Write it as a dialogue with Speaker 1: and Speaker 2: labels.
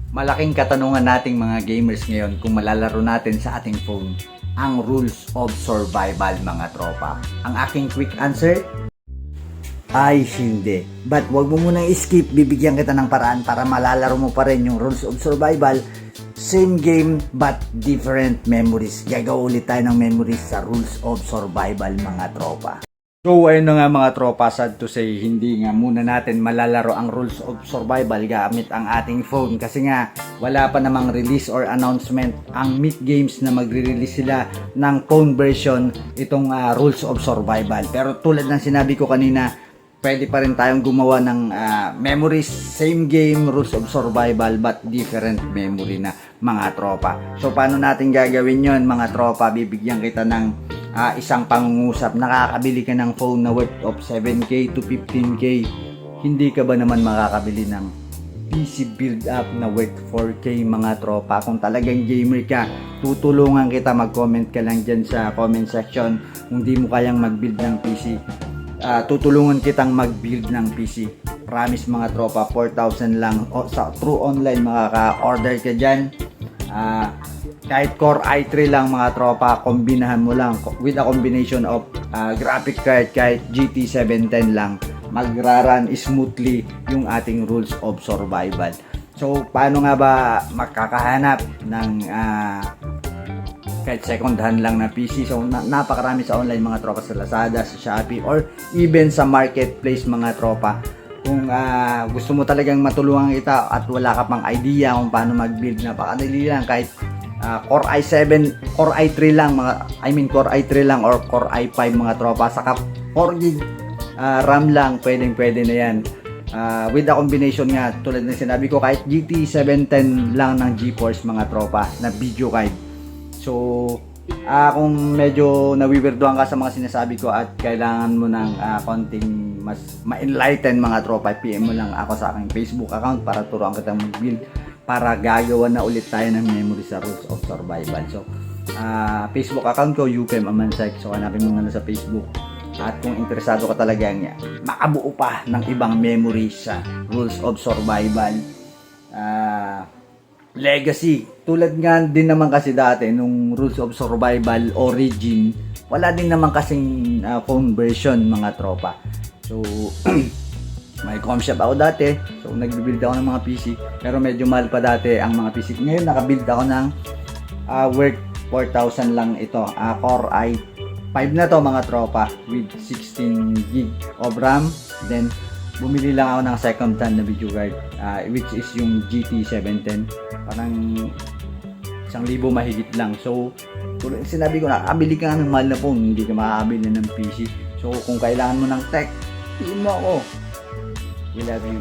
Speaker 1: Malaking katanungan nating mga gamers ngayon kung malalaro natin sa ating phone ang Rules of Survival, mga tropa. Ang aking quick answer ay hindi. But wag mo munang skip, bibigyan kita ng paraan para malalaro mo pa rin yung Rules of Survival. Same game but different memories. Gagawa ulit tayo ng memories sa Rules of Survival, mga tropa. So ayun na nga mga tropa, sad to say, hindi nga muna natin malalaro ang Rules of Survival gamit ang ating phone kasi nga wala pa namang release or announcement ang Myth Games na magre-release sila ng phone version itong Rules of Survival. Pero tulad ng sinabi ko kanina, pwede pa rin tayong gumawa ng memories, same game, Rules of Survival but different memory na, mga tropa. So paano natin gagawin yon, mga tropa? Bibigyan kita ng isang pangungusap. Nakakabili ka ng phone na worth of 7K to 15K. Hindi ka ba naman makakabili ng PC build up na worth 4K, mga tropa? Kung talagang gamer ka, tutulungan kita. Mag-comment ka lang dyan sa comment section kung di mo kayang mag-build ng PC. Tutulungan kitang mag-build ng PC. Promise, mga tropa, 4,000 lang sa through online makaka-order ka dyan. Kahit Core i3 lang, mga tropa, kombinahan mo lang with a combination of graphic card, kahit GT 710 lang, magra-run smoothly yung ating Rules of Survival. So paano nga ba makakahanap ng kahit second hand lang na PC? So napakarami sa online, mga tropa, sa Lazada, sa Shopee, or even sa marketplace, mga tropa. Kung gusto mo talagang matulungan kita at wala ka pang idea kung paano mag-build, napakadali lang. Kahit Core i7, Core i3 lang, Core i3 lang or Core i5, mga tropa, saka 4GB RAM lang, pwede na yan. With the combination nga, tulad ng sinabi ko, kahit GT 710 lang ng GeForce, mga tropa, na video card. So kung medyo nawiwirduhan ka sa mga sinasabi ko at kailangan mo ng konting mas ma-enlighten, mga tropa, PM mo lang ako sa aking Facebook account para turuan kita mag-build, para gagawa na ulit tayo ng memory sa Rules of Survival. So Facebook account ko, UPM Amansek. So hanapin mo na sa Facebook. At kung interesado ka talaga nga makabuo pa ng ibang memory sa Rules of Survival, Legacy, tulad nga din naman kasi dati nung Rules of Survival Origin, wala din naman kasing phone version, mga tropa. So may com shop ako dati, so nagbi-build ako ng mga PC, pero medyo mahal pa dati ang mga PC. Ngayon nakabuild ako ng worth 4,000 lang ito, Core i5 na to, mga tropa, with 16GB of RAM. Then bumili lang ako ng second hand na video card, which is yung GT 710, parang 1,000 mahigit lang. So sinabi ko na, abili ka ng mahal na phone, hindi ka makakabili ng PC. So kung kailangan mo ng tech, PM mo ako. We love you.